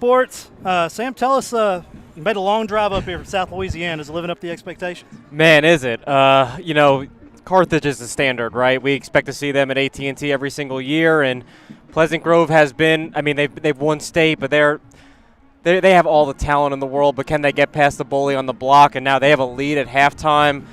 Sports. Sam, tell us, you made a long drive up here from South Louisiana. Is it living up to the expectations? Man, is it? Carthage is the standard, right? We expect to see them at AT&T every single year, and Pleasant Grove has been. I mean, they've won state, but they have all the talent in the world. But can they get past the bully on the block? And now they have a lead at halftime.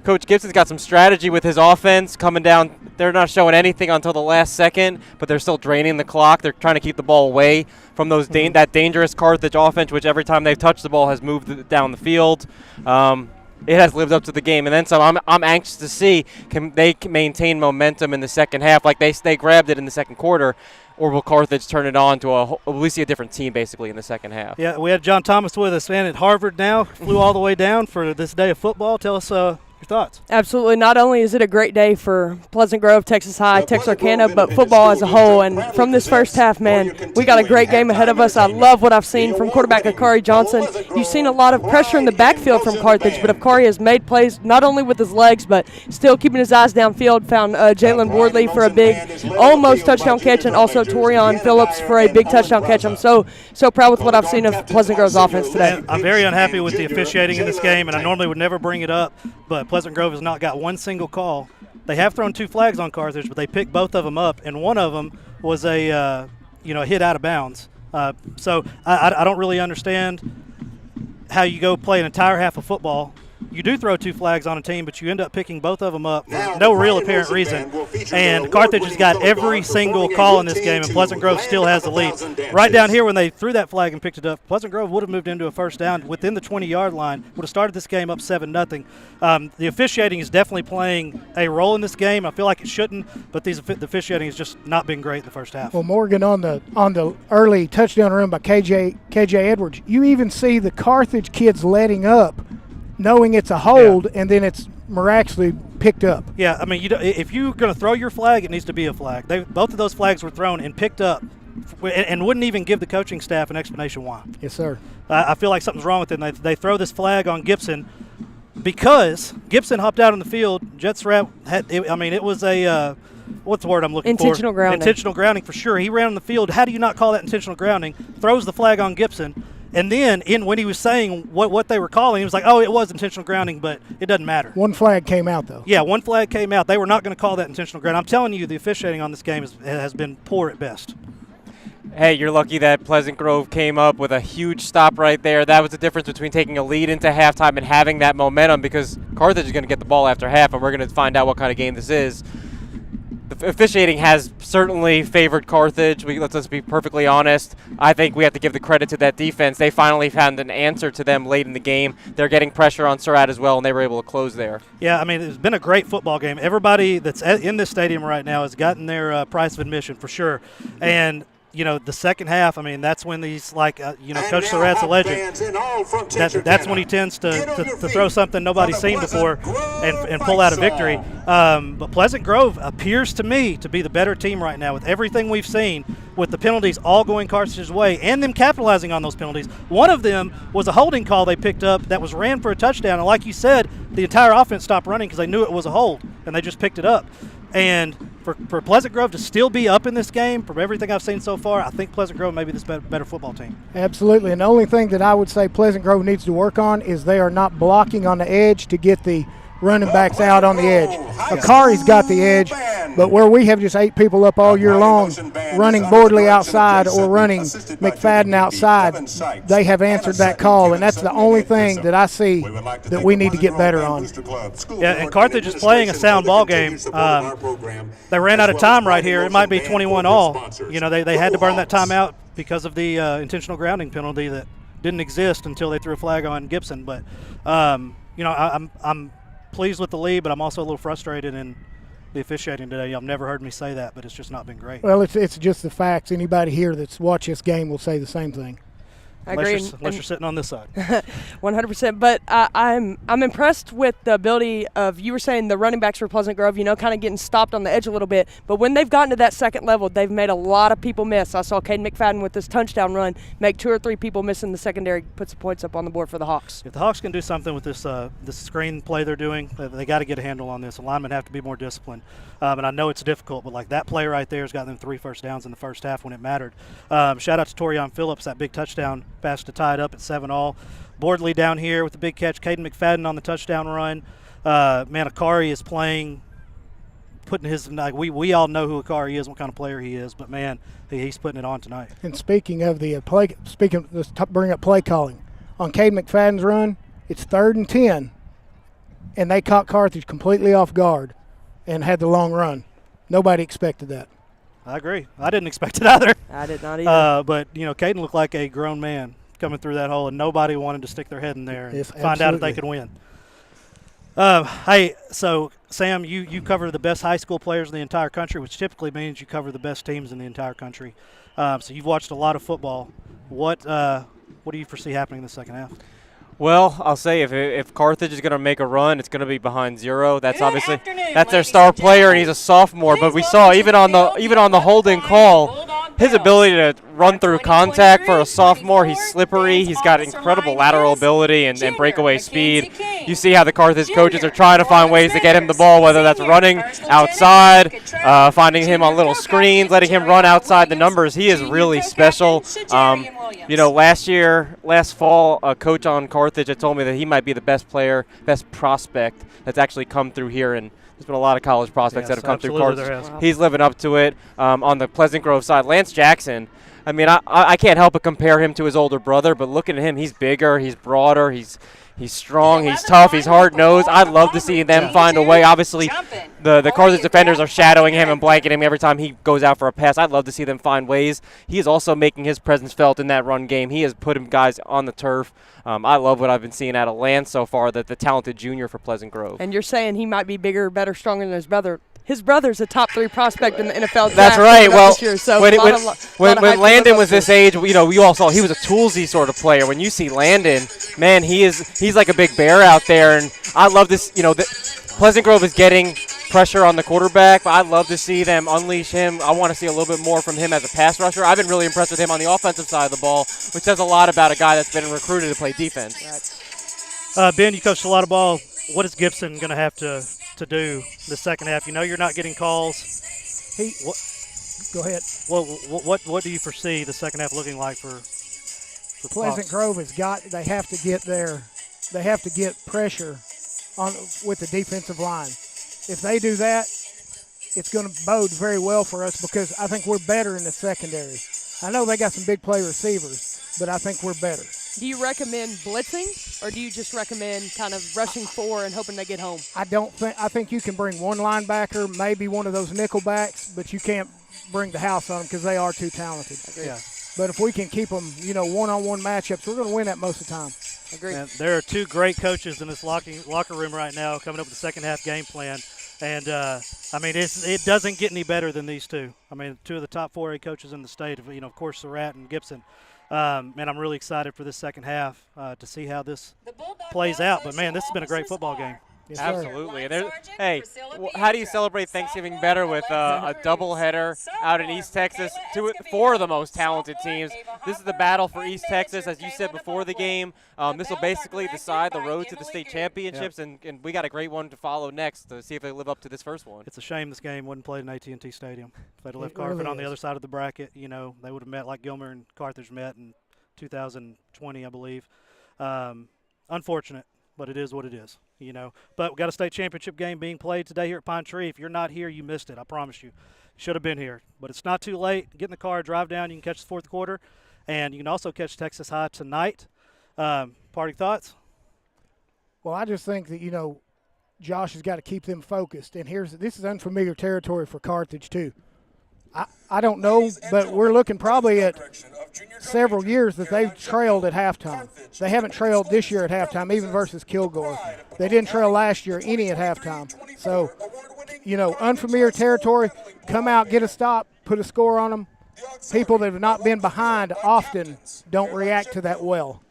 Coach Gibson's got some strategy with his offense coming down. They're not showing anything until the last second, but they're still draining the clock. They're trying to keep the ball away from those that dangerous Carthage offense, which every time they've touched the ball has moved down the field. It has lived up to the game, and then some. I'm anxious to see can they maintain momentum in the second half, like they grabbed it in the second quarter, or will Carthage turn it on to we see a different team basically in the second half? Yeah, we had John Thomas with us, man, at Harvard now. Flew all the way down for this day of football. Tell us your thoughts. Absolutely. Not only is it a great day for Pleasant Grove, Texas High, Texarkana, but football as a whole. And from this first half, man, we got a great game ahead of us. I love what I've seen from quarterback Akari Johnson. You've seen a lot of pressure in the backfield from Carthage, but Akari has made plays not only with his legs, but still keeping his eyes downfield. Found Jalen Wardley for a big almost touchdown catch, and also Torian Phillips for a big touchdown catch. I'm so proud with what I've seen of Pleasant Grove's offense today. I'm very unhappy with the officiating in this game, and I normally would never bring it up, but Pleasant Grove has not got one single call. They have thrown 2 flags on Carthage, but they picked both of them up, and one of them was a hit out of bounds. So I don't really understand how you go play an entire half of football. You do throw 2 flags on a team, but you end up picking both of them up for no real apparent reason. And Carthage has got every single call in this game, and Pleasant Grove still has the lead. Right down here when they threw that flag and picked it up, Pleasant Grove would have moved into a first down within the 20-yard line, would have started this game up 7-0. The officiating is definitely playing a role in this game. I feel like it shouldn't, but the officiating has just not been great in the first half. Well, Morgan, on the early touchdown run by KJ Edwards, you even see the Carthage kids letting up, knowing it's a hold, and then it's miraculously picked up. Yeah, I mean, if you're going to throw your flag, it needs to be a flag. Both of those flags were thrown and picked up, and wouldn't even give the coaching staff an explanation why. Yes, sir. I feel like something's wrong with them. They throw this flag on Gibson because Gibson hopped out on the field. Jet Srat it was a what's the word I'm looking for? Intentional grounding. Intentional grounding for sure. He ran on the field. How do you not call that intentional grounding? Throws the flag on Gibson. And then when he was saying what they were calling, he was like, oh, it was intentional grounding, but it doesn't matter. One flag came out, though. Yeah, one flag came out. They were not going to call that intentional grounding. I'm telling you, the officiating on this game has been poor at best. Hey, you're lucky that Pleasant Grove came up with a huge stop right there. That was the difference between taking a lead into halftime and having that momentum, because Carthage is going to get the ball after half, and we're going to find out what kind of game this is. The officiating has certainly favored Carthage. Let's be perfectly honest. I think we have to give the credit to that defense. They finally found an answer to them late in the game. They're getting pressure on Surratt as well, and they were able to close there. Yeah, I mean, it's been a great football game. Everybody that's in this stadium right now has gotten their price of admission for sure. And the second half, I mean, that's when these, Coach Surratt's a legend. That's when he tends to throw something nobody's seen before and pull out a victory. But Pleasant Grove appears to me to be the better team right now with everything we've seen, with the penalties all going Carthage's way and them capitalizing on those penalties. One of them was a holding call they picked up that was ran for a touchdown. And like you said, the entire offense stopped running because they knew it was a hold, and they just picked it up. And for Pleasant Grove to still be up in this game, from everything I've seen so far, I think Pleasant Grove may be this better football team. Absolutely. And the only thing that I would say Pleasant Grove needs to work on is they are not blocking on the edge to get the running backs out on the edge. Akari's got the edge, but where we have just 8 people up all year long running Bordley outside or running McFadden outside, they have answered that call, and that's the only thing that I see that we need to get better on. Yeah, and Carthage is playing a sound ball game. They ran out of time right here. It might be 21-all. They had to burn that time out because of the intentional grounding penalty that didn't exist until they threw a flag on Gibson. But, I'm pleased with the lead, but I'm also a little frustrated in the officiating today. Y'all never heard me say that, but it's just not been great. Well, it's just the facts. Anybody here that's watched this game will say the same thing. I agree. Unless you're sitting on this side. 100%. But I'm impressed with the ability of, you were saying the running backs for Pleasant Grove, kind of getting stopped on the edge a little bit. But when they've gotten to that second level, they've made a lot of people miss. I saw Caden McFadden with this touchdown run make 2 or 3 people miss in the secondary, put some points up on the board for the Hawks. If the Hawks can do something with this screen play they're doing, they got to get a handle on this. The linemen have to be more disciplined. And I know it's difficult, but like that play right there has got them 3 first downs in the first half when it mattered. Shout out to Torian Phillips, that big touchdown pass to tie it up at 7-all. Bordley down here with the big catch. Caden McFadden on the touchdown run. Akari is playing, putting his, we all know who Akari is, what kind of player he is, but man, he's putting it on tonight. And speaking of the play, let's bring up play calling. On Caden McFadden's run, it's 3rd and 10, and they caught Carthage completely off guard and had the long run. Nobody expected that. I agree. I didn't expect it either. I did not either. But, Caden looked like a grown man coming through that hole, and nobody wanted to stick their head in there and Yes, find out if they could win. Hey, so, Sam, you cover the best high school players in the entire country, which typically means you cover the best teams in the entire country. So you've watched a lot of football. What do you foresee happening in the second half? Well, I'll say if Carthage is going to make a run, it's going to be behind 0. That's obviously their star player, and he's a sophomore. But we saw even on the holding call, his ability to run through contact for a sophomore. He's slippery. He's got incredible lateral ability and breakaway speed. You see how the Carthage coaches are trying to find ways to get him the ball, whether that's running outside, finding him on little screens, letting him run outside the numbers. He is really special. Last fall, a coach on Carthage had told me that he might be the best prospect that's actually come through here, and there's been a lot of college prospects that have come through Carthage. Wow. He's living up to it. On the Pleasant Grove side, Lance Jackson, I can't help but compare him to his older brother, but looking at him, he's bigger, he's broader, he's strong, he's tough, he's hard-nosed. I'd love to see them find a way. Obviously, the Carthage defenders are shadowing him and blanketing him every time he goes out for a pass. I'd love to see them find ways. He is also making his presence felt in that run game. He has put him guys on the turf. I love what I've been seeing out of Lance so far, the talented junior for Pleasant Grove. And you're saying he might be bigger, better, stronger than his brother. His brother's a top 3 prospect in the NFL draft. That's right. Well, year, so when Landon was this age, we all saw he was a toolsy sort of player. When you see Landon, man, he's like a big bear out there, and I love this. Pleasant Grove is getting pressure on the quarterback, but I'd love to see them unleash him. I want to see a little bit more from him as a pass rusher. I've been really impressed with him on the offensive side of the ball, which says a lot about a guy that's been recruited to play defense. Ben, you coached a lot of ball. What is Gibson going to have to do the second half? You're not getting calls. Go ahead. What do you foresee the second half looking like for Pleasant Grove they have to get pressure on with the defensive line. If they do that, it's going to bode very well for us because I think we're better in the secondary. I know they got some big play receivers, but I think we're better. Do you recommend blitzing, or do you just recommend kind of rushing 4 and hoping they get home? I think you can bring one linebacker, maybe one of those nickel backs, but you can't bring the house on them because they are too talented. Yeah. But if we can keep them, one-on-one matchups, we're going to win that most of the time. Agree. And there are 2 great coaches in this locker room right now coming up with the second half game plan. And, it doesn't get any better than these 2. 2 of the top 4A coaches in the state, of course, Surratt and Gibson. I'm really excited for this second half to see how this plays out. But, man, this has been a great football game. Yes, absolutely. And how do you celebrate Thanksgiving better with a doubleheader out in East Texas? 4 of the most talented teams. This is the battle for East Texas, as you said before the game. This will basically decide the road to the state championships, and we got a great one to follow next to see if they live up to this first one. It's a shame this game wasn't played in AT&T Stadium. If they'd left Carthage on the other side of the bracket, they would have met like Gilmer and Carthage met in 2020, I believe. Unfortunate. But it is what it is, But we got a state championship game being played today here at Pine Tree. If you're not here, you missed it. I promise you. You should have been here. But it's not too late. Get in the car, drive down. You can catch the fourth quarter. And you can also catch Texas High tonight. Parting thoughts? Well, I just think that, Josh has got to keep them focused. And this is unfamiliar territory for Carthage, too. I don't know, but we're looking probably at several years that they've trailed at halftime. They haven't trailed this year at halftime, even versus Kilgore. They didn't trail last year any at halftime. So, unfamiliar territory, come out, get a stop, put a score on them, people that have not been behind often don't react to that well.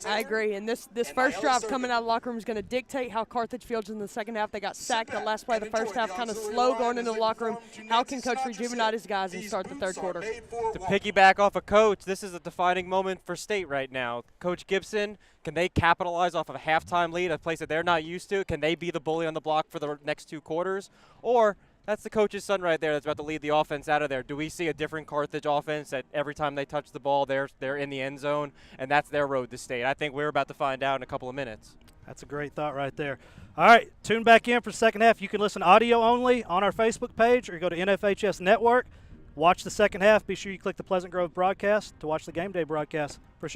I agree. And this first drive coming out of the locker room is going to dictate how Carthage fields in the second half. They got sacked the last play of the first half, kind of slow going into the locker room. How can Coach rejuvenate his guys and start the third quarter? To piggyback off of Coach, this is a defining moment for State right now. Coach Gibson, can they capitalize off of a halftime lead, a place that they're not used to? Can they be the bully on the block for the next 2 quarters? Or that's the coach's son right there that's about to lead the offense out of there. Do we see a different Carthage offense that every time they touch the ball, they're in the end zone, and that's their road to State? I think we're about to find out in a couple of minutes. That's a great thought right there. All right, tune back in for second half. You can listen audio only on our Facebook page or go to NFHS Network. Watch the second half. Be sure you click the Pleasant Grove broadcast to watch the game day broadcast. For